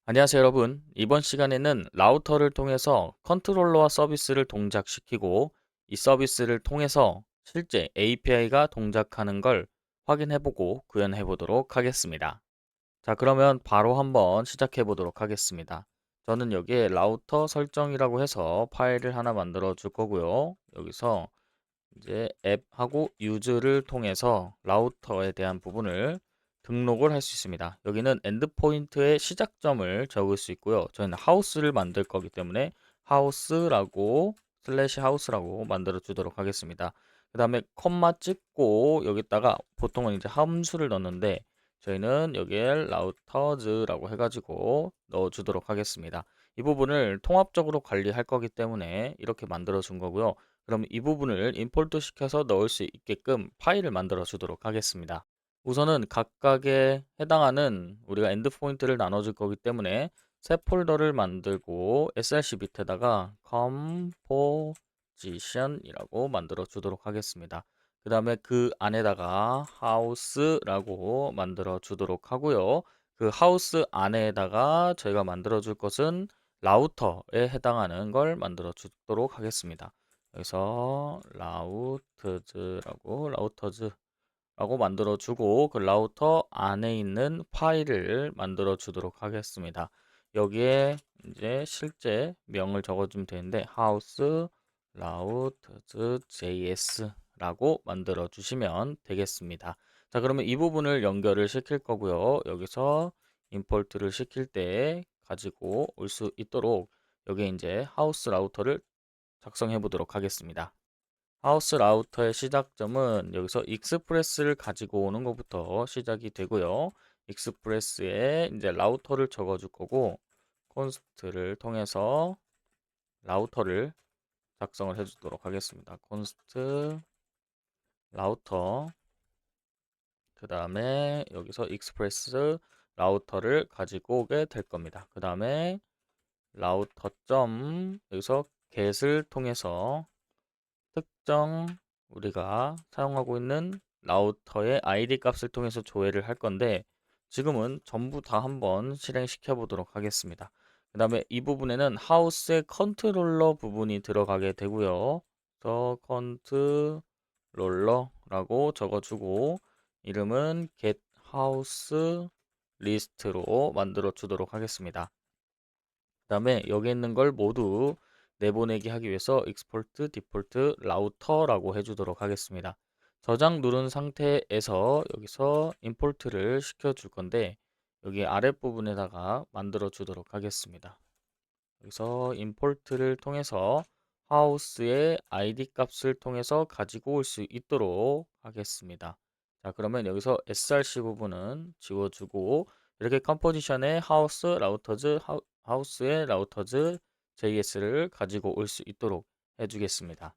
안녕하세요 여러분. 이번 시간에는 라우터를 통해서 컨트롤러와 서비스를 동작시키고 이 서비스를 통해서 실제 API가 동작하는 걸 확인해보고 구현해 보도록 하겠습니다. 자, 그러면 바로 한번 시작해 보도록 하겠습니다. 저는 여기에 라우터 설정이라고 해서 파일을 하나 만들어 줄 거고요. 여기서 이제 앱하고 유즈를 통해서 라우터에 대한 부분을 등록을 할 수 있습니다. 여기는 엔드포인트의 시작점을 적을 수 있고요. 저희는 하우스를 만들 거기 때문에 하우스라고 슬래시 하우스라고 만들어 주도록 하겠습니다. 그 다음에 콤마 찍고 여기다가 보통은 이제 함수를 넣는데 저희는 여기에 라우터즈라고 해가지고 넣어 주도록 하겠습니다. 이 부분을 통합적으로 관리할 거기 때문에 이렇게 만들어 준 거고요. 그럼 이 부분을 임포트 시켜서 넣을 수 있게끔 파일을 만들어 주도록 하겠습니다. 우선은 각각에 해당하는 우리가 엔드포인트를 나눠줄 거기 때문에 새 폴더를 만들고 src 밑에다가 composition이라고 만들어 주도록 하겠습니다. 그 다음에 그 안에다가 house라고 만들어 주도록 하고요. 그 하우스 안에다가 저희가 만들어 줄 것은 라우터에 해당하는 걸 만들어 주도록 하겠습니다. 여기서 라우터즈라고 만들어 주고 그 라우터 안에 있는 파일을 만들어 주도록 하겠습니다. 여기에 이제 실제 명을 적어 주면 되는데 house 라우터즈 js라고 만들어 주시면 되겠습니다. 자, 그러면 이 부분을 연결을 시킬 거고요. 여기서 임포트를 시킬 때 가지고 올 수 있도록 여기에 이제 하우스 라우터를 작성해 보도록 하겠습니다. 하우스 라우터의 시작점은 여기서 익스프레스를 가지고 오는 것부터 시작이 되고요. 익스프레스에 이제 라우터를 적어 줄 거고 콘스트를 통해서 라우터를 작성을 해 주도록 하겠습니다. 콘스트 라우터 그 다음에 여기서 익스프레스 라우터를 가지고 오게 될 겁니다. 그 다음에 라우터 점 여기서 get을 통해서 특정 우리가 사용하고 있는 라우터의 ID 값을 통해서 조회를 할 건데 지금은 전부 다 한번 실행시켜 보도록 하겠습니다. 그 다음에 이 부분에는 하우스의 컨트롤러 부분이 들어가게 되고요. 더 컨트롤러라고 적어주고 이름은 get house list로 만들어 주도록 하겠습니다. 그 다음에 여기 있는 걸 모두 내보내기 하기 위해서 export default router라고 해주도록 하겠습니다. 저장 누른 상태에서 여기서 import를 시켜줄 건데 여기 아랫부분에다가 만들어 주도록 하겠습니다. 여기서 import를 통해서 house의 id 값을 통해서 가지고 올 수 있도록 하겠습니다. 자, 그러면 여기서 src 부분은 지워주고 이렇게 컴포지션에 house 라우터즈 하우스의 라우터즈 JS를 가지고 올 수 있도록 해주겠습니다.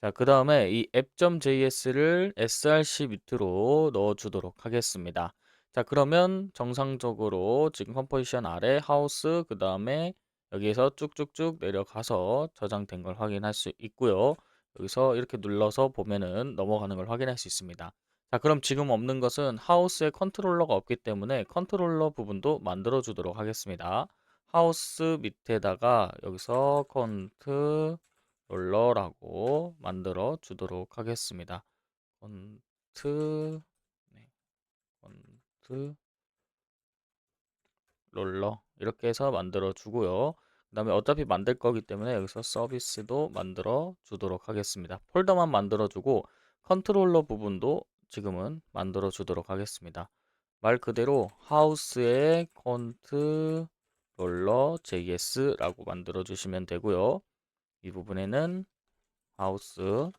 자, 그 다음에 이 app.js를 src 밑으로 넣어주도록 하겠습니다. 자, 그러면 정상적으로 지금 컴포지션 아래 하우스 그 다음에 여기에서 쭉쭉쭉 내려가서 저장된 걸 확인할 수 있고요. 여기서 이렇게 눌러서 보면은 넘어가는 걸 확인할 수 있습니다. 자, 그럼 지금 없는 것은 하우스에 컨트롤러가 없기 때문에 컨트롤러 부분도 만들어 주도록 하겠습니다. 하우스 밑에다가 여기서 컨트롤러라고 만들어 주도록 하겠습니다. 컨트 네, 컨트롤러 이렇게 해서 만들어 주고요. 그 다음에 어차피 만들 거기 때문에 여기서 서비스도 만들어 주도록 하겠습니다. 폴더만 만들어 주고 컨트롤러 부분도 지금은 만들어 주도록 하겠습니다. 말 그대로 하우스의 컨트롤러 JS라고 만들어 주시면 되고요. 이 부분에는 하우스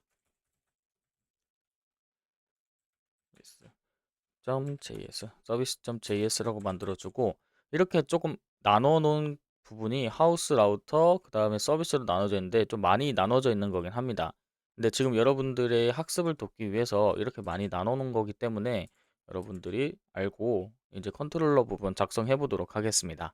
.js, 서비스.js라고 만들어주고 이렇게 조금 나눠 놓은 부분이 하우스 라우터 그 다음에 서비스로 나눠져 있는데 좀 많이 나눠져 있는 거긴 합니다. 근데 지금 여러분들의 학습을 돕기 위해서 이렇게 많이 나눠 놓은 거기 때문에 여러분들이 알고 이제 컨트롤러 부분 작성해 보도록 하겠습니다.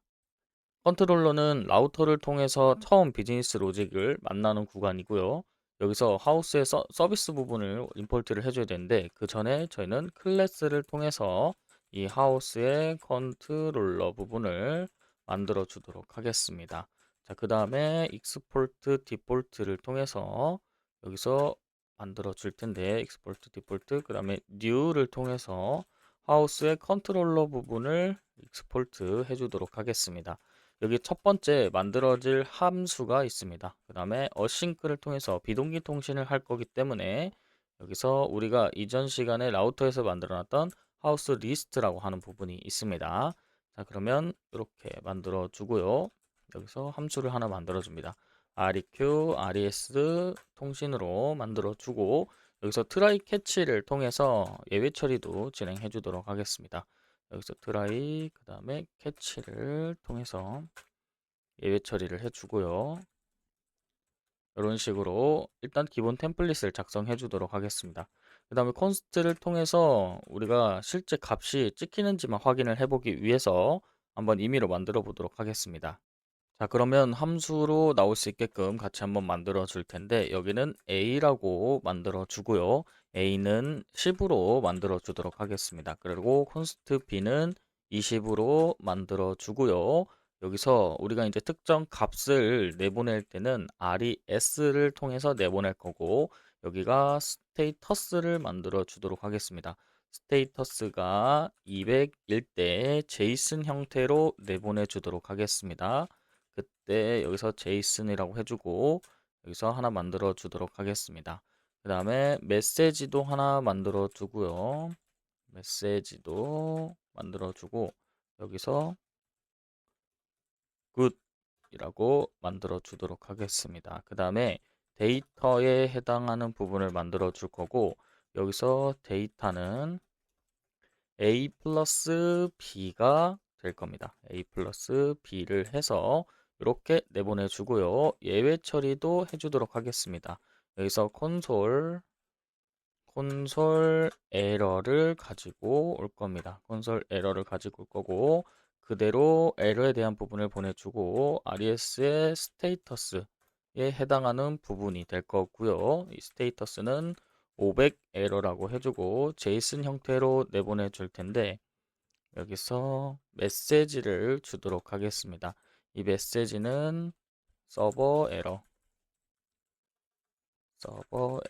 컨트롤러는 라우터를 통해서 처음 비즈니스 로직을 만나는 구간이고요. 여기서 하우스의 서비스 부분을 임포트를 해줘야 되는데 그 전에 저희는 클래스를 통해서 이 하우스의 컨트롤러 부분을 만들어 주도록 하겠습니다. 자, 그 다음에 익스포트 디폴트를 통해서 여기서 만들어 줄 텐데, 익스포트 디폴트, 그 다음에 new를 통해서 하우스의 컨트롤러 부분을 익스포트 해주도록 하겠습니다. 여기 첫 번째 만들어질 함수가 있습니다. 그 다음에 어싱크를 통해서 비동기 통신을 할 거기 때문에 여기서 우리가 이전 시간에 라우터에서 만들어놨던 하우스 리스트라고 하는 부분이 있습니다. 자, 그러면 이렇게 만들어 주고요. 여기서 함수를 하나 만들어 줍니다. req, res 통신으로 만들어 주고 여기서 try catch를 통해서 예외 처리도 진행해 주도록 하겠습니다. 여기서 try 그 다음에 catch를 통해서 예외 처리를 해 주고요. 이런 식으로 일단 기본 템플릿을 작성해 주도록 하겠습니다. 그 다음에 콘스트를 통해서 우리가 실제 값이 찍히는지만 확인을 해보기 위해서 한번 임의로 만들어 보도록 하겠습니다. 자, 그러면 함수로 나올 수 있게끔 같이 한번 만들어 줄 텐데 여기는 a라고 만들어 주고요. a는 10으로 만들어 주도록 하겠습니다. 그리고 콘스트 b는 20으로 만들어 주고요. 여기서 우리가 이제 특정 값을 내보낼 때는 res를 통해서 내보낼 거고 여기가 스테이터스를 만들어 주도록 하겠습니다. 스테이터스가 200일 때 제이슨 형태로 내보내 주도록 하겠습니다. 그때 여기서 제이슨이라고 해주고 여기서 하나 만들어 주도록 하겠습니다. 그 다음에 메시지도 하나 만들어 주고요. 메시지도 만들어 주고 여기서 굿이라고 만들어 주도록 하겠습니다. 그 다음에 데이터에 해당하는 부분을 만들어 줄 거고 여기서 데이터는 a 플러스 b가 될 겁니다. a 플러스 b를 해서 이렇게 내보내 주고요. 예외 처리도 해주도록 하겠습니다. 여기서 콘솔 에러를 가지고 올 겁니다. 콘솔 에러를 가지고 올 거고 그대로 에러에 대한 부분을 보내주고 res의 스테이터스에 해당하는 부분이 될 거고요. 이 스테이터스는 500 에러라고 해주고 제이슨 형태로 내보내 줄 텐데 여기서 메시지를 주도록 하겠습니다. 이 메시지는 서버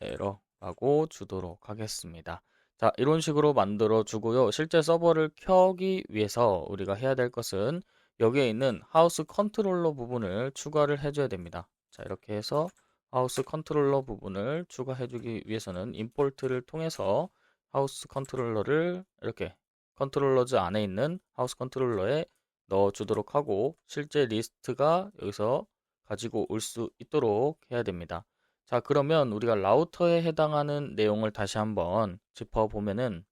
에러라고 주도록 하겠습니다. 자, 이런 식으로 만들어 주고요. 실제 서버를 켜기 위해서 우리가 해야 될 것은 여기에 있는 하우스 컨트롤러 부분을 추가를 해줘야 됩니다. 자, 이렇게 해서 하우스 컨트롤러 부분을 추가해 주기 위해서는 임포트를 통해서 하우스 컨트롤러를 이렇게 컨트롤러즈 안에 있는 하우스 컨트롤러에 넣어 주도록 하고 실제 리스트가 여기서 가지고 올 수 있도록 해야 됩니다. 자, 그러면 우리가 라우터에 해당하는 내용을 다시 한번 짚어보면은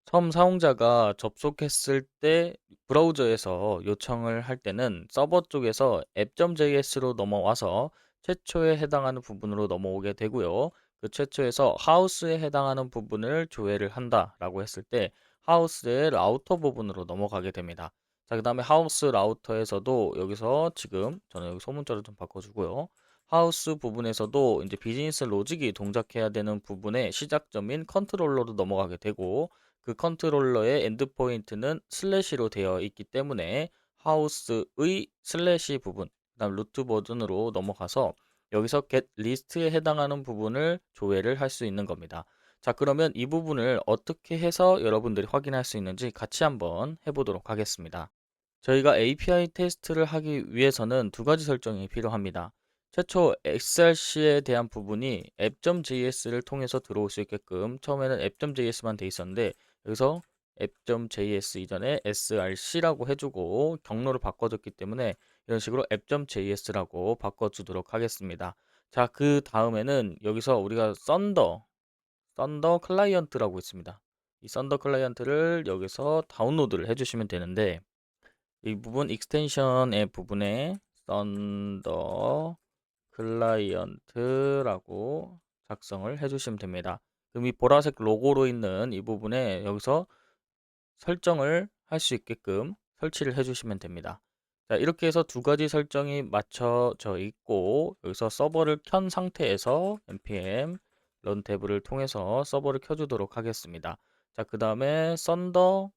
처음 사용자가 접속했을 때 브라우저에서 요청을 할 때는 서버 쪽에서 app.js로 넘어와서 최초에 해당하는 부분으로 넘어오게 되고요. 그 최초에서 하우스에 해당하는 부분을 조회를 한다라고 했을 때 하우스의 라우터 부분으로 넘어가게 됩니다. 자, 그 다음에 하우스 라우터에서도 여기서 지금 저는 여기 소문자를 좀 바꿔주고요. 하우스 부분에서도 이제 비즈니스 로직이 동작해야 되는 부분의 시작점인 컨트롤러로 넘어가게 되고 그 컨트롤러의 엔드포인트는 슬래시로 되어 있기 때문에 하우스의 슬래시 부분, 그다음 루트 버전으로 넘어가서 여기서 get list에 해당하는 부분을 조회를 할 수 있는 겁니다. 자, 그러면 이 부분을 어떻게 해서 여러분들이 확인할 수 있는지 같이 한번 해보도록 하겠습니다. 저희가 API 테스트를 하기 위해서는 두 가지 설정이 필요합니다. 최초 XRC에 대한 부분이 app.js를 통해서 들어올 수 있게끔 처음에는 app.js만 돼 있었는데 여기서 app.js 이전에 src라고 해주고 경로를 바꿔줬기 때문에 이런 식으로 app.js라고 바꿔주도록 하겠습니다. 자, 그 다음에는 여기서 우리가 썬더 클라이언트라고 있습니다. 이 썬더 클라이언트를 여기서 다운로드를 해주시면 되는데 이 부분 익스텐션의 부분에 썬더 클라이언트라고 작성을 해주시면 됩니다. 그럼 이 보라색 로고로 있는 이 부분에 여기서 설정을 할 수 있게끔 설치를 해주시면 됩니다. 자, 이렇게 해서 두 가지 설정이 맞춰져 있고 여기서 서버를 켠 상태에서 npm run 탭을 통해서 서버를 켜주도록 하겠습니다. 자, 그 다음에 썬더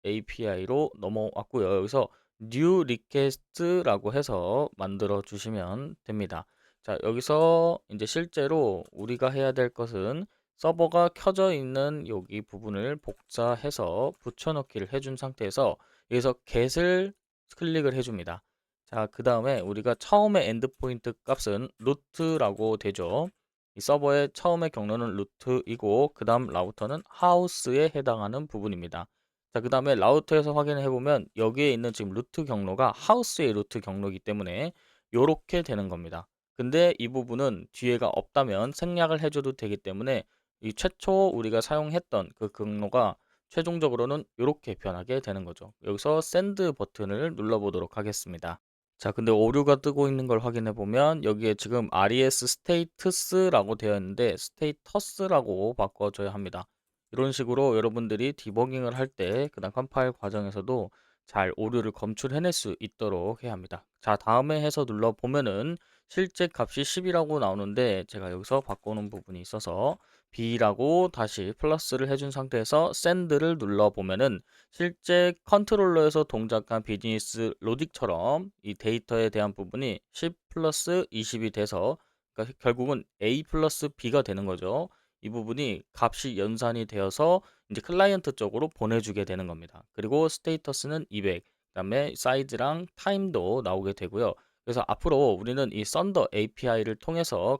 API로 넘어왔고요. 여기서 new request라고 해서 만들어 주시면 됩니다. 자, 여기서 이제 실제로 우리가 해야 될 것은 서버가 켜져 있는 여기 부분을 복사해서 붙여넣기를 해준 상태에서 여기서 get을 클릭을 해줍니다. 자, 그 다음에 우리가 처음에 엔드포인트 값은 루트라고 되죠. 이 서버의 처음의 경로는 루트이고 그 다음 라우터는 하우스에 해당하는 부분입니다. 자, 그 다음에 라우터에서 확인을 해보면 여기에 있는 지금 루트 경로가 하우스의 루트 경로이기 때문에 이렇게 되는 겁니다. 근데 이 부분은 뒤에가 없다면 생략을 해줘도 되기 때문에 이 최초 우리가 사용했던 그 경로가 최종적으로는 이렇게 변하게 되는 거죠. 여기서 샌드 버튼을 눌러보도록 하겠습니다. 자, 근데 오류가 뜨고 있는 걸 확인해 보면 여기에 지금 res status라고 되어 있는데 status라고 바꿔줘야 합니다. 이런 식으로 여러분들이 디버깅을 할 때 그다음 컴파일 과정에서도 잘 오류를 검출해낼 수 있도록 해야 합니다. 자, 다음에 해서 눌러 보면은 실제 값이 10이라고 나오는데 제가 여기서 바꿔놓은 부분이 있어서 B라고 다시 플러스를 해준 상태에서 send를 눌러 보면은 실제 컨트롤러에서 동작한 비즈니스 로직처럼 이 데이터에 대한 부분이 10 플러스 20이 돼서 그러니까 결국은 A 플러스 B가 되는 거죠. 이 부분이 값이 연산이 되어서 이제 클라이언트 쪽으로 보내주게 되는 겁니다. 그리고 스테이터스는 200, 그다음에 사이즈랑 타임도 나오게 되고요. 그래서 앞으로 우리는 이 썬더 API를 통해서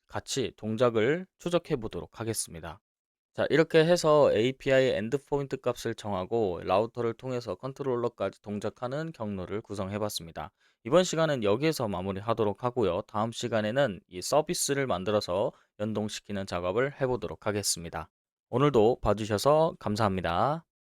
같이 동작을 추적해 보도록 하겠습니다. 자, 이렇게 해서 API 엔드포인트 값을 정하고 라우터를 통해서 컨트롤러까지 동작하는 경로를 구성해 봤습니다. 이번 시간은 여기에서 마무리하도록 하고요. 다음 시간에는 이 서비스를 만들어서 연동시키는 작업을 해보도록 하겠습니다. 오늘도 봐주셔서 감사합니다.